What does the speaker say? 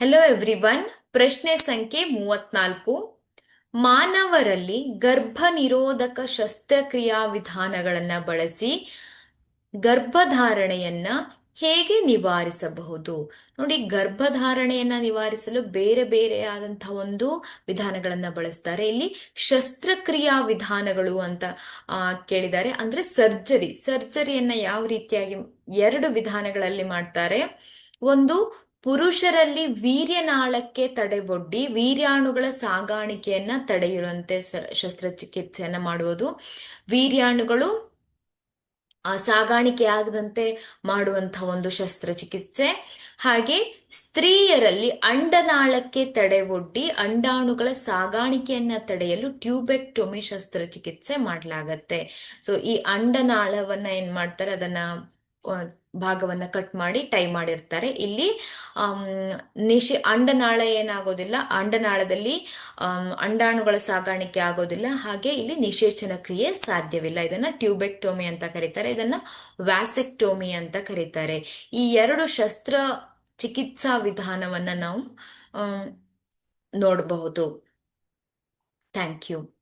Hello everyone. ಪ್ರಶ್ನೆ ಸಂಖ್ಯೆ 34. ಮಾನವರಲ್ಲಿ ಗರ್ಭ ನಿರೋಧಕ ಶಸ್ತ್ರಕ್ರಿಯಾ ವಿಧಾನಗಳನ್ನು ಬಳಸಿ ಗರ್ಭಧಾರಣೆಯನ್ನ ಹೇಗೆ ನಿವಾರಿಸಬಹುದು? ನೋಡಿ, ಗರ್ಭಧಾರಣೆಯನ್ನ ನಿವಾರಿಸಲು ಬೇರೆ ಬೇರೆ ಆದಂತಹ ಒಂದು ವಿಧಾನಗಳನ್ನ ಬಳಸ್ತಾರೆ. ಇಲ್ಲಿ ಶಸ್ತ್ರಕ್ರಿಯಾ ವಿಧಾನಗಳು ಅಂತ ಕೇಳಿದ್ದಾರೆ. ಅಂದ್ರೆ ಸರ್ಜರಿಯನ್ನ ಯಾವ ರೀತಿಯಾಗಿ ಎರಡು ವಿಧಾನಗಳಲ್ಲಿ ಮಾಡ್ತಾರೆ. ಒಂದು, ಪುರುಷರಲ್ಲಿ ವೀರ್ಯನಾಳಕ್ಕೆ ತಡೆಬೊಡ್ಡಿ ವೀರ್ಯಾಣುಗಳ ಸಾಗಾಣಿಕೆಯನ್ನ ತಡೆಯುವಂತೆ ಶಸ್ತ್ರಚಿಕಿತ್ಸೆಯನ್ನ ಮಾಡುವುದು. ವೀರ್ಯಾಣುಗಳು ಸಾಗಾಣಿಕೆ ಆಗದಂತೆ ಮಾಡುವಂತಹ ಒಂದು ಶಸ್ತ್ರಚಿಕಿತ್ಸೆ. ಹಾಗೆ ಸ್ತ್ರೀಯರಲ್ಲಿ ಅಂಡನಾಳಕ್ಕೆ ತಡೆವೊಡ್ಡಿ ಅಂಡಾಣುಗಳ ಸಾಗಾಣಿಕೆಯನ್ನ ತಡೆಯಲು ಟ್ಯೂಬೆಕ್ಟೊಮಿ ಶಸ್ತ್ರಚಿಕಿತ್ಸೆ ಮಾಡಲಾಗತ್ತೆ. ಸೊ ಈ ಅಂಡನಾಳವನ್ನ ಏನ್ ಮಾಡ್ತಾರೆ, ಅದನ್ನ ಭಾಗವನ್ನ ಕಟ್ ಮಾಡಿ ಟೈ ಮಾಡಿರ್ತಾರೆ. ಇಲ್ಲಿ ಅಂಡನಾಳ ಏನಾಗೋದಿಲ್ಲ, ಅಂಡನಾಳದಲ್ಲಿ ಅಂಡಾಣುಗಳ ಸಾಗಾಣಿಕೆ ಆಗೋದಿಲ್ಲ. ಹಾಗೆ ಇಲ್ಲಿ ನಿಷೇಚನ ಕ್ರಿಯೆ ಸಾಧ್ಯವಿಲ್ಲ. ಇದನ್ನ ಟ್ಯೂಬೆಕ್ಟೋಮಿ ಅಂತ ಕರೀತಾರೆ, ಇದನ್ನ ವ್ಯಾಸೆಕ್ಟೋಮಿ ಅಂತ ಕರೀತಾರೆ. ಈ ಎರಡು ಶಸ್ತ್ರ ಚಿಕಿತ್ಸಾ ವಿಧಾನವನ್ನ ನಾವು ನೋಡಬಹುದು. Thank you.